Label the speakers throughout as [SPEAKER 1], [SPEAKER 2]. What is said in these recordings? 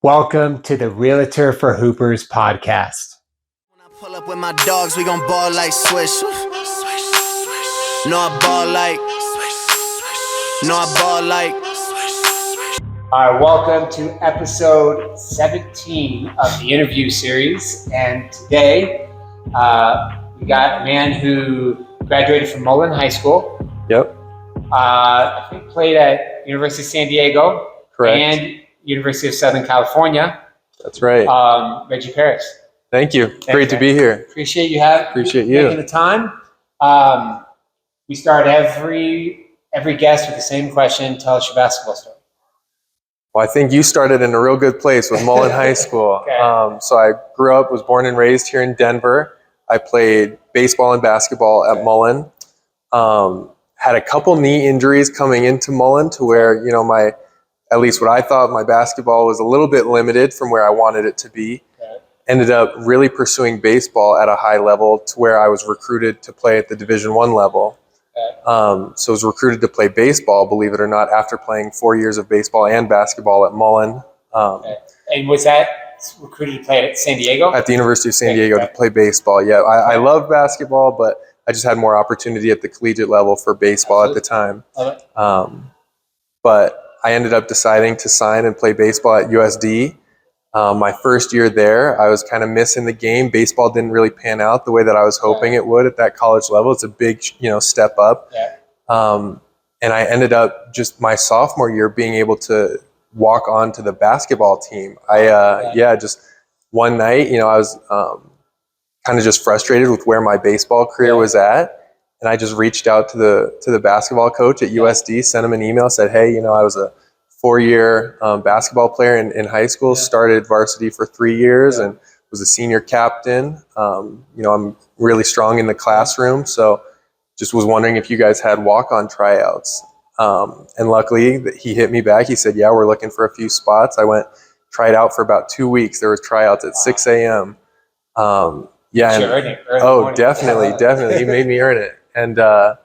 [SPEAKER 1] Welcome to the Realtor for Hoopers podcast.
[SPEAKER 2] When I pull up with my dogs, we gon' ball like Swish. No, I ball like. No, I ball like.
[SPEAKER 1] All right, welcome to episode 17 of the interview series. And today we got a man who graduated from Mullen High School.
[SPEAKER 3] Yep.
[SPEAKER 1] I think played at University of San Diego.
[SPEAKER 3] Correct.
[SPEAKER 1] And University of Southern California.
[SPEAKER 3] That's right.
[SPEAKER 1] Reggie Parris.
[SPEAKER 3] Thank you.
[SPEAKER 1] Thanks,
[SPEAKER 3] Great to be here.
[SPEAKER 1] Appreciate you making the time. We start every guest with the same question. Tell us your basketball story.
[SPEAKER 3] Well, I think you started in a real good place with Mullen High School.
[SPEAKER 1] Okay.
[SPEAKER 3] So I was born and raised here in Denver. I played baseball and basketball at Mullen. Had a couple knee injuries coming into Mullen to where, at least what I thought, my basketball was a little bit limited from where I wanted it to be.
[SPEAKER 1] Okay.
[SPEAKER 3] Ended up really pursuing baseball at a high level to where I was recruited to play at the Division I level.
[SPEAKER 1] Okay.
[SPEAKER 3] So I was recruited to play baseball, believe it or not, after playing 4 years of baseball and basketball at Mullen.
[SPEAKER 1] Okay. And was that recruited to play at San Diego?
[SPEAKER 3] At the University of San Diego to play baseball, yeah. I love basketball, but I just had more opportunity at the collegiate level for baseball at the time. But I ended up deciding to sign and play baseball at USD. My first year there, I was kind of missing the game. Baseball didn't really pan out the way that I was hoping it would at that college level. It's a big, step up.
[SPEAKER 1] Yeah.
[SPEAKER 3] And I ended up just my sophomore year being able to walk on to the basketball team. Just one night, I was kind of just frustrated with where my baseball career was at. And I just reached out to the basketball coach at USD, sent him an email, said, hey, I was a 4-year basketball player in high school, started varsity for 3 years and was a senior captain. I'm really strong in the classroom, so just was wondering if you guys had walk-on tryouts. And luckily he hit me back. He said, yeah, we're looking for a few spots. I went, tried out for about 2 weeks. There was tryouts at 6 a.m. Definitely. He made me earn it. And so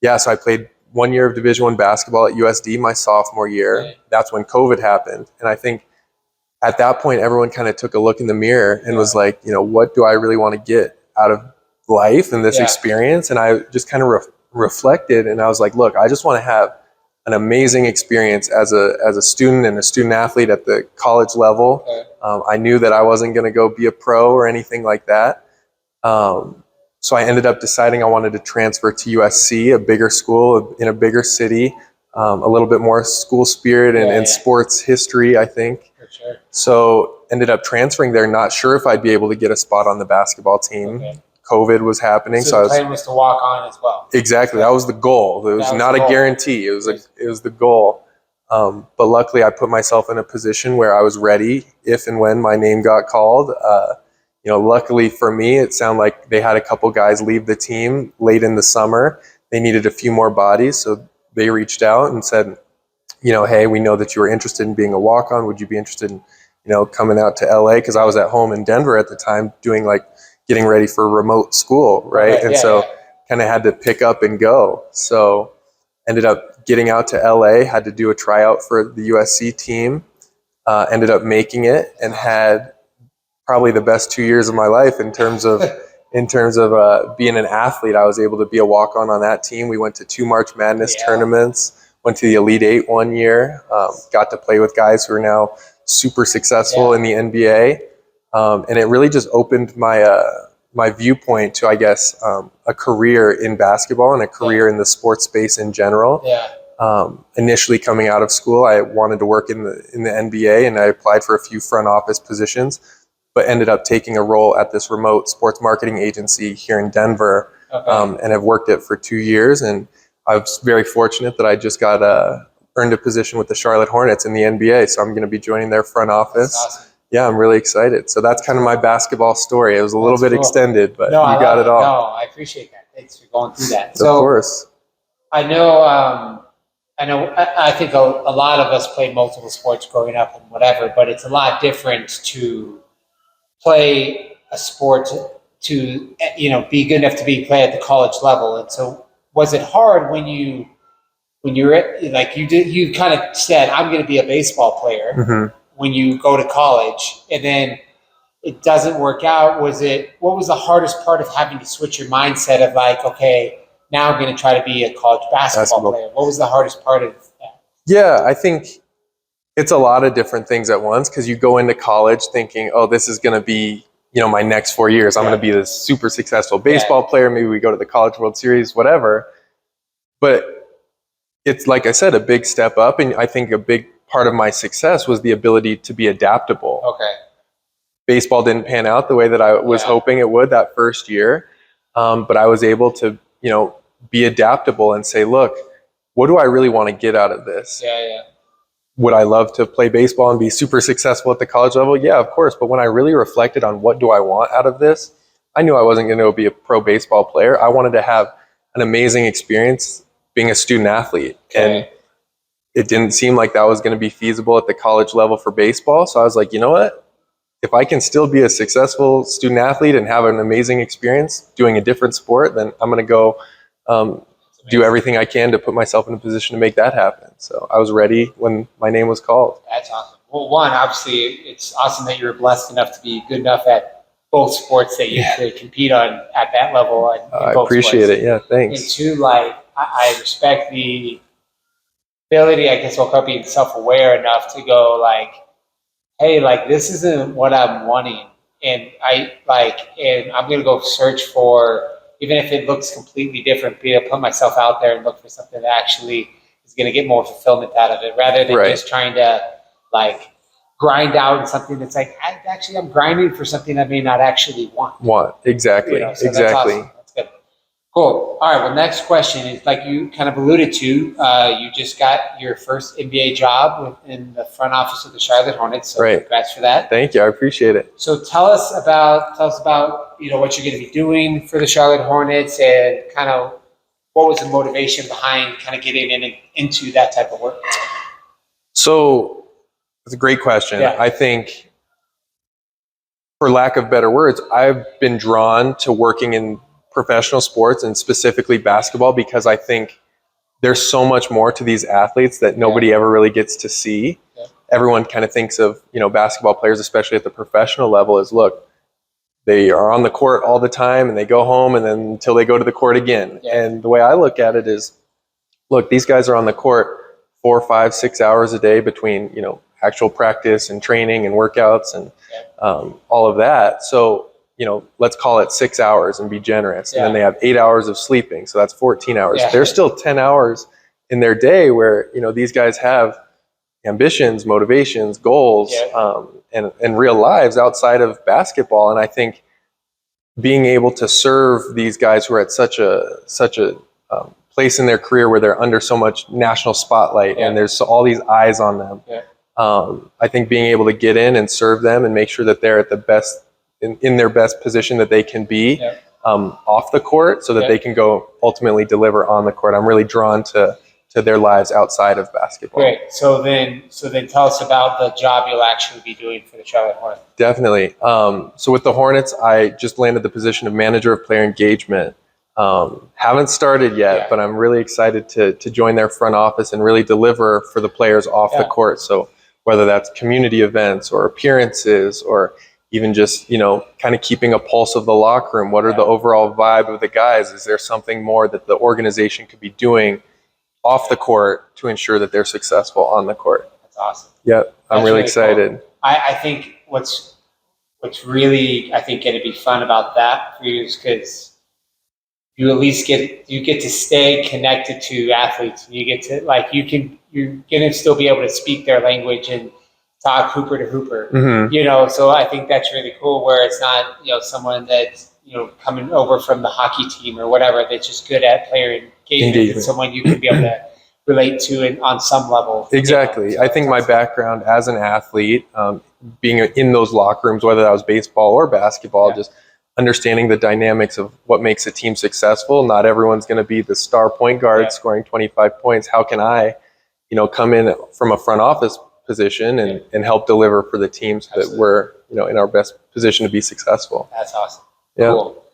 [SPEAKER 3] I played 1 year of Division I basketball at USD my sophomore year.
[SPEAKER 1] Right.
[SPEAKER 3] That's when COVID happened. And I think at that point, everyone kind of took a look in the mirror and was like, what do I really want to get out of life and this experience? And I just kind of reflected and I was like, look, I just want to have an amazing experience as a student and a student athlete at the college level.
[SPEAKER 1] Okay.
[SPEAKER 3] I knew that I wasn't going to go be a pro or anything like that. So I ended up deciding I wanted to transfer to USC, a bigger school in a bigger city, a little bit more school spirit and sports history, I think.
[SPEAKER 1] For sure.
[SPEAKER 3] So ended up transferring there, not sure if I'd be able to get a spot on the basketball team.
[SPEAKER 1] Okay.
[SPEAKER 3] COVID was happening.
[SPEAKER 1] So the plan was to walk on as well.
[SPEAKER 3] Exactly. That was the goal. It was not a guarantee. It was the goal. But luckily I put myself in a position where I was ready if and when my name got called. Luckily for me, it sounded like they had a couple guys leave the team late in the summer. They needed a few more bodies, so they reached out and said, hey, we know that you were interested in being a walk-on. Would you be interested in, coming out to LA? Because I was at home in Denver at the time doing getting ready for remote school, right? Kind of had to pick up and go. So ended up getting out to LA, had to do a tryout for the USC team, ended up making it and had probably the best 2 years of my life in terms of being an athlete. I was able to be a walk-on that team. We went to 2 March Madness tournaments, went to the Elite Eight 1 year, got to play with guys who are now super successful in the NBA. And it really just opened my viewpoint to, I guess, a career in basketball and a career in the sports space in general. Initially coming out of school, I wanted to work in the NBA and I applied for a few front office positions, but ended up taking a role at this remote sports marketing agency here in Denver, and have worked it for 2 years. And I was very fortunate that I just got earned a position with the Charlotte Hornets in the NBA. So I'm going to be joining their front office.
[SPEAKER 1] That's awesome.
[SPEAKER 3] Yeah, I'm really excited. So that's kind of my basketball story. It was a little bit extended, but you got it all.
[SPEAKER 1] No, I appreciate that. Thanks for going through that.
[SPEAKER 3] Of course.
[SPEAKER 1] I know. I think a lot of us played multiple sports growing up and whatever, but it's a lot different to play a sport to be good enough to be played at the college level. And so, was it hard when you were you kind of said, I'm going to be a baseball player?
[SPEAKER 3] Mm-hmm.
[SPEAKER 1] when you go to college and then it doesn't work out? What was the hardest part of having to switch your mindset of like, okay, now I'm going to try to be a college basketball player? What was the hardest part of that?
[SPEAKER 3] Yeah, I think it's a lot of different things at once, because you go into college thinking, oh, this is going to be, my next 4 years. I'm going to be this super successful baseball player. Maybe we go to the College World Series, whatever. But it's, like I said, a big step up. And I think a big part of my success was the ability to be adaptable.
[SPEAKER 1] Okay.
[SPEAKER 3] Baseball didn't pan out the way that I was hoping it would that first year. But I was able to, be adaptable and say, look, what do I really want to get out of this?
[SPEAKER 1] Yeah.
[SPEAKER 3] Would I love to play baseball and be super successful at the college level? Yeah, of course. But when I really reflected on what do I want out of this, I knew I wasn't going to be a pro baseball player. I wanted to have an amazing experience being a student athlete.
[SPEAKER 1] Okay.
[SPEAKER 3] And it didn't seem like that was going to be feasible at the college level for baseball. So I was like, you know what? If I can still be a successful student athlete and have an amazing experience doing a different sport, then I'm going to go do everything I can to put myself in a position to make that happen. So I was ready when my name was called.
[SPEAKER 1] That's awesome. Well, one, obviously, it's awesome that you were blessed enough to be good enough at both sports that you could compete on at that level.
[SPEAKER 3] I appreciate it. Yeah, thanks.
[SPEAKER 1] And two, like, I respect the ability, I guess we'll call it being self-aware enough to go like, hey, like, this isn't what I'm wanting. And I'm going to go search for, even if it looks completely different, be able to put myself out there and look for something that actually is going to get more fulfillment out of it, rather than just trying to like grind out something that's like, I'm grinding for something I may not actually want.
[SPEAKER 3] Exactly.
[SPEAKER 1] So
[SPEAKER 3] exactly.
[SPEAKER 1] That's awesome. That's good. Cool. All right. Well, next question is, like you kind of alluded to, you just got your first NBA job in the front office of the Charlotte Hornets. So congrats for that.
[SPEAKER 3] Thank you. I appreciate it.
[SPEAKER 1] So tell us about what you're going to be doing for the Charlotte Hornets, and kind of what was the motivation behind kind of getting into that type of work?
[SPEAKER 3] So it's a great question.
[SPEAKER 1] Yeah.
[SPEAKER 3] I think, for lack of better words, I've been drawn to working in professional sports and specifically basketball because I think there's so much more to these athletes that nobody ever really gets to see. Yeah. Everyone kind of thinks of, basketball players, especially at the professional level, as, look, they are on the court all the time and they go home and then until they go to the court again. Yeah. And the way I look at it is, look, these guys are on the court 4, 5, 6 hours a day between, actual practice and training and workouts and all of that. So, let's call it 6 hours and be generous. And then they have 8 hours of sleeping. So that's 14 hours. Yeah. There's still 10 hours in their day where, these guys have ambitions, motivations, goals, and real lives outside of basketball. And I think being able to serve these guys who are at such a place in their career where they're under so much national spotlight and there's all these eyes on them. Yeah. I think being able to get in and serve them and make sure that they're at the best in their best position that they can be off the court, so that they can go ultimately deliver on the court. I'm really drawn to their lives outside of basketball.
[SPEAKER 1] Great. So then tell us about the job you'll actually be doing for the Charlotte Hornets.
[SPEAKER 3] Definitely. So with the Hornets, I just landed the position of manager of player engagement. Haven't started yet, but I'm really excited to join their front office and really deliver for the players off the court. So whether that's community events or appearances or even just, kind of keeping a pulse of the locker room. What are the overall vibe of the guys? Is there something more that the organization could be doing off the court to ensure that they're successful on the court?
[SPEAKER 1] That's awesome.
[SPEAKER 3] Yep. I'm really excited.
[SPEAKER 1] Cool. I think what's really, going to be fun about that for you is because you at least get to stay connected to athletes. You get to, you're going to still be able to speak their language and talk hooper to hooper, so I think that's really cool, where it's not, someone that's, coming over from the hockey team or whatever, that's just good at player engagement. It's someone you can be able to relate to on some level.
[SPEAKER 3] Exactly. So I think my background as an athlete, being in those locker rooms, whether that was baseball or basketball, just understanding the dynamics of what makes a team successful. Not everyone's going to be the star point guard scoring 25 points. How can I, come in from a front office position and help deliver for the teams that we're in our best position to be successful.
[SPEAKER 1] That's awesome. Yeah. Cool.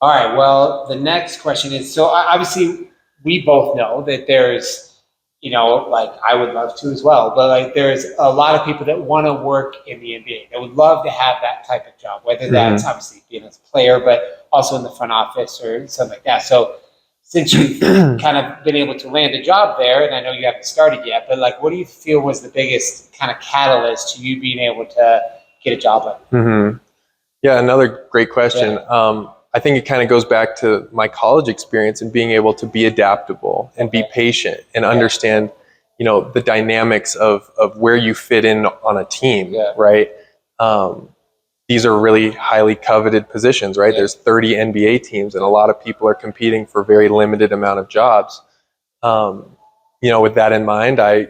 [SPEAKER 1] All right. Well, the next question is, so obviously we both know that there's like I would love to as well, but like there's a lot of people that want to work in the NBA. They would love to have that type of job, whether that's obviously being a player, but also in the front office or something like that. So since you've kind of been able to land a job there, and I know you haven't started yet, but like, what do you feel was the biggest kind of catalyst to you being able to get a job like that?
[SPEAKER 3] Yeah, another great question. I think it kind of goes back to my college experience and being able to be adaptable and be patient and understand, the dynamics of where you fit in on a team, right? These are really highly coveted positions, right? There's 30 NBA teams and a lot of people are competing for a very limited amount of jobs. With that in mind, I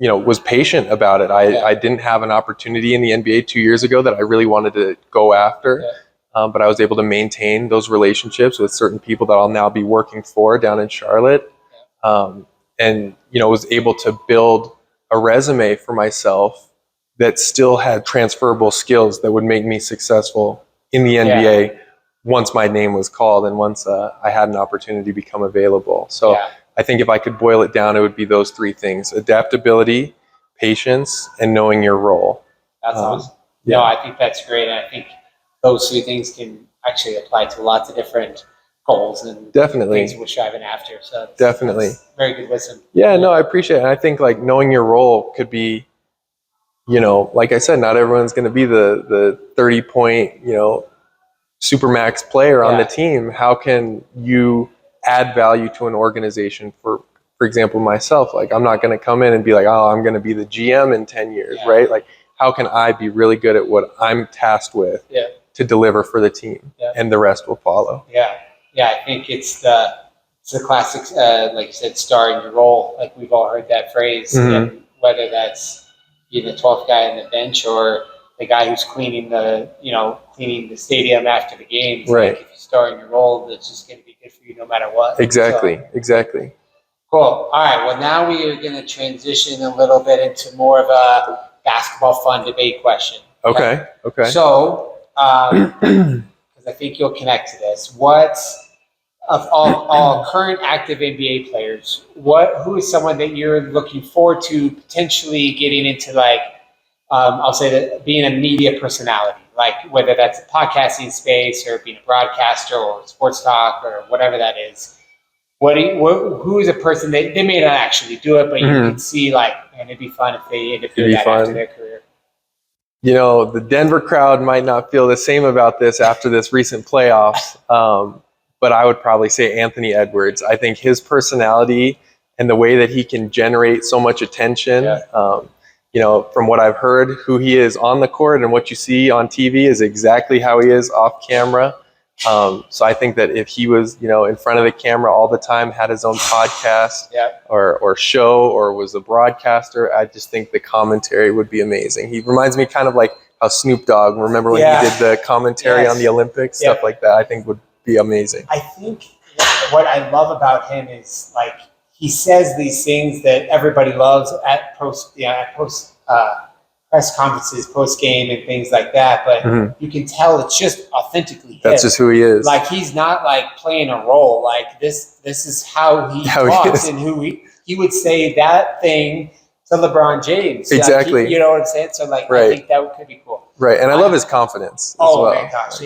[SPEAKER 3] was patient about it. I didn't have an opportunity in the NBA 2 years ago that I really wanted to go after. But I was able to maintain those relationships with certain people that I'll now be working for down in Charlotte. And was able to build a resume for myself that still had transferable skills that would make me successful in the NBA once my name was called and once I had an opportunity to become available. So I think if I could boil it down, it would be those three things: adaptability, patience, and knowing your role.
[SPEAKER 1] That's awesome. No, I think that's great. And I think those three things can actually apply to lots of different goals and things we're striving after. So that's very good wisdom.
[SPEAKER 3] Yeah, no, I appreciate it. And I think like knowing your role could be, like I said, not everyone's going to be the 30-point, supermax player on the team. How can you add value to an organization? For example, myself, like I'm not going to come in and be like, oh, I'm going to be the GM in 10 years, right? Like, how can I be really good at what I'm tasked with to deliver for the team, and the rest will follow.
[SPEAKER 1] I think it's the classic, like you said, star in your role. Like we've all heard that phrase, and whether that's being the 12th guy on the bench or the guy who's cleaning the stadium after the games.
[SPEAKER 3] Right.
[SPEAKER 1] Like if you star in your role, that's just going to be good for you no matter what.
[SPEAKER 3] Exactly.
[SPEAKER 1] Cool. All right. Well, now we are going to transition a little bit into more of a basketball fun debate question.
[SPEAKER 3] Okay.
[SPEAKER 1] So, because I think you'll connect to this, of all current active NBA players, who is someone that you're looking forward to potentially getting into, like, I'll say that being a media personality, like whether that's a podcasting space or being a broadcaster or sports talk or whatever that is. Who is a person that they may not actually do it, but you can see like, man, it'd be fun if they end up doing that after their career.
[SPEAKER 3] The Denver crowd might not feel the same about this after this recent playoffs, but I would probably say Anthony Edwards. I think his personality and the way that he can generate so much attention, from what I've heard, who he is on the court and what you see on TV is exactly how he is off camera. So I think that if he was, in front of the camera all the time, had his own podcast or show, or was a broadcaster, I just think the commentary would be amazing. He reminds me kind of like how Snoop Dogg, remember when he did the commentary on the Olympics, stuff like that, I think would be amazing.
[SPEAKER 1] I think what I love about him is like, he says these things that everybody loves at press conferences, post game, and things like that. But you can tell it's just authentically him.
[SPEAKER 3] That's just who he is.
[SPEAKER 1] Like he's not like playing a role. Like this is how he talks, and who he would say that thing to LeBron James.
[SPEAKER 3] Exactly.
[SPEAKER 1] Like, you know what I'm saying? So like, I think that could be cool.
[SPEAKER 3] Right, and I love his confidence.
[SPEAKER 1] Oh my gosh!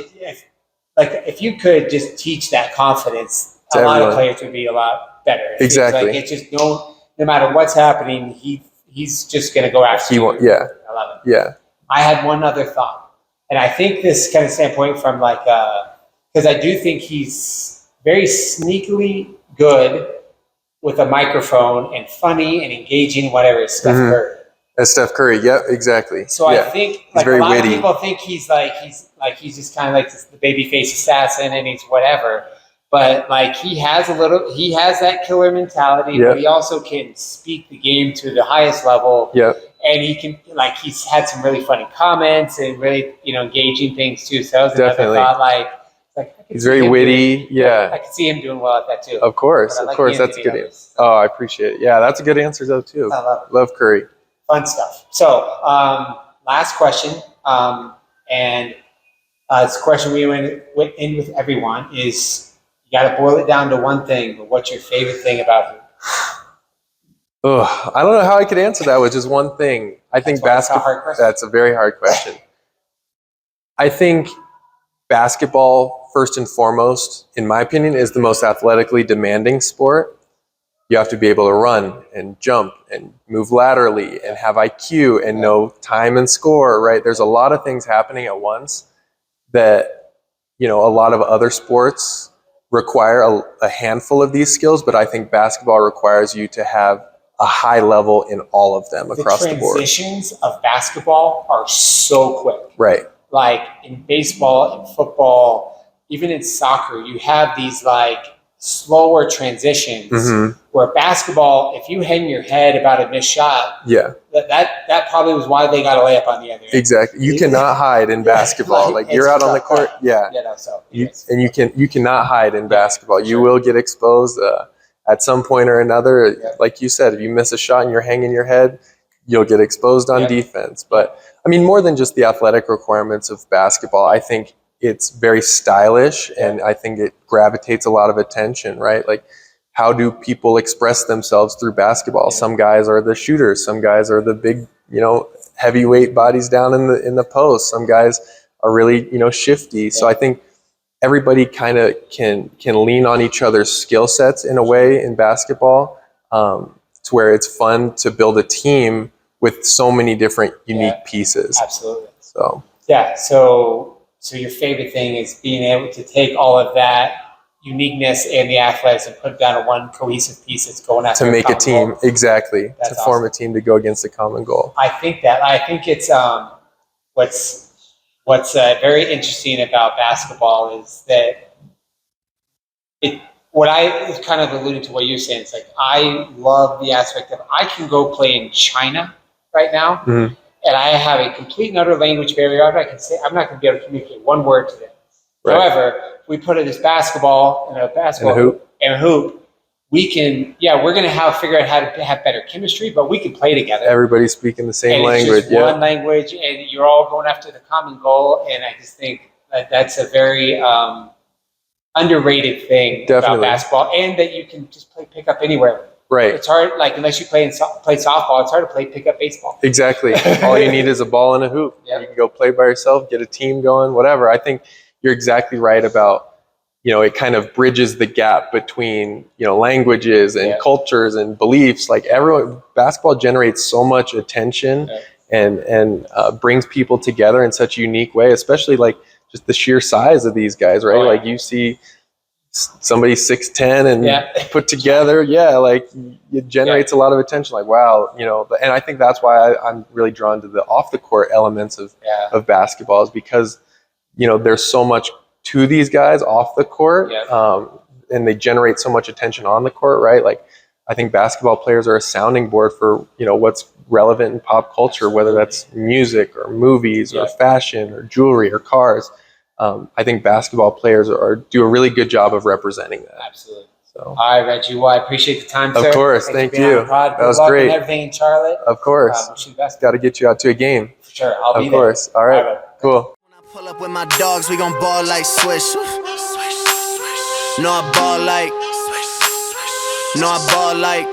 [SPEAKER 1] If you could just teach that confidence, a lot of players would be a lot better.
[SPEAKER 3] Exactly.
[SPEAKER 1] It's just no matter what's happening, he's just going to go after you. I love it.
[SPEAKER 3] Yeah.
[SPEAKER 1] I had one other thought, and I think this kind of standpoint from like, because I do think he's very sneakily good with a microphone and funny and engaging, whatever, is Steph Curry.
[SPEAKER 3] As Steph Curry, exactly.
[SPEAKER 1] So I think like a lot of people think he's just kind of like the babyface assassin and he's whatever. But like he has that killer mentality, but he also can speak the game to the highest level. And he can, like, he's had some really funny comments and really, engaging things too. So that was another thought. Like
[SPEAKER 3] he's very witty.
[SPEAKER 1] I could see him doing well at that too.
[SPEAKER 3] Of course, that's a good answer. Oh, I appreciate it. Yeah, that's a good answer though too.
[SPEAKER 1] I love it.
[SPEAKER 3] Love Curry.
[SPEAKER 1] Fun stuff. So, last question, and it's a question we went in with everyone is. You got to boil it down to one thing, but what's your favorite thing about him?
[SPEAKER 3] Oh, I don't know how I could answer that with just one thing. I think basketball. That's a very hard question. I think basketball, first and foremost, in my opinion, is the most athletically demanding sport. You have to be able to run and jump and move laterally and have IQ and know time and score, right? There's a lot of things happening at once that, a lot of other sports require a handful of these skills, but I think basketball requires you to have a high level in all of them across the board.
[SPEAKER 1] The transitions of basketball are so quick.
[SPEAKER 3] Right.
[SPEAKER 1] Like in baseball, in football, even in soccer, you have these like slower transitions where basketball, if you hang your head about a missed shot, that probably was why they got a layup on the other end.
[SPEAKER 3] Exactly. You cannot hide in basketball. Like you're out on the court. You cannot hide in basketball. You will get exposed at some point or another. Like you said, if you miss a shot and you're hanging your head, you'll get exposed on defense. But I mean, more than just the athletic requirements of basketball, I think it's very stylish and I think it gravitates a lot of attention, right? Like, how do people express themselves through basketball? Some guys are the shooters. Some guys are the big, heavyweight bodies down in the post. Some guys are really, shifty. So I think everybody kind of can lean on each other's skill sets in a way in basketball, to where it's fun to build a team with so many different unique pieces.
[SPEAKER 1] Absolutely.
[SPEAKER 3] So
[SPEAKER 1] So your favorite thing is being able to take all of that uniqueness and the athletics and put it down to one cohesive piece that's going after
[SPEAKER 3] to make a team,
[SPEAKER 1] goal.
[SPEAKER 3] Exactly.
[SPEAKER 1] That's
[SPEAKER 3] to form a team to go against a common goal.
[SPEAKER 1] I think it's what's very interesting about basketball is that what I kind of alluded to what you're saying. It's like I love the aspect of I can go play in China right now. And I have a complete and utter language barrier. I'm not going to be able to communicate one word to them. Right. However, if we put this basketball in a hoop, we can, we're going to figure out how to have better chemistry, but we can play together.
[SPEAKER 3] Everybody's speaking the same language.
[SPEAKER 1] It's just one language, and you're all going after the common goal. And I just think that's a very underrated thing about basketball, and that you can just pick up anywhere.
[SPEAKER 3] Right.
[SPEAKER 1] It's hard, like, unless you play softball, it's hard to pick up baseball.
[SPEAKER 3] Exactly. All you need is a ball and a hoop. Yep. You can go play by yourself, get a team going, whatever. I think you're exactly right about, it kind of bridges the gap between, languages and cultures and beliefs. Like basketball generates so much attention and brings people together in such a unique way, especially like just the sheer size of these guys, right? Like you see somebody 6'10" and put together, like it generates a lot of attention. Like, wow, and I think that's why I'm really drawn to the off the court elements of basketball, is because there's so much to these guys off the court, and they generate so much attention on the court, right? Like, I think basketball players are a sounding board for what's relevant in pop culture, whether that's music or movies or fashion or jewelry or cars. I think basketball players do a really good job of representing that.
[SPEAKER 1] Absolutely.
[SPEAKER 3] So,
[SPEAKER 1] all right, Reggie. Well, I appreciate the time, sir.
[SPEAKER 3] Of course. Thank you.
[SPEAKER 1] That
[SPEAKER 3] was great.
[SPEAKER 1] And everything in Charlotte.
[SPEAKER 3] Of course.
[SPEAKER 1] Wish you the best.
[SPEAKER 3] Got to get you out to a game.
[SPEAKER 1] For sure. I'll be there.
[SPEAKER 3] Of course. All right. Cool.
[SPEAKER 2] When I pull up with my dogs, we gon' ball like Swish. No, I ball like. No, I ball like.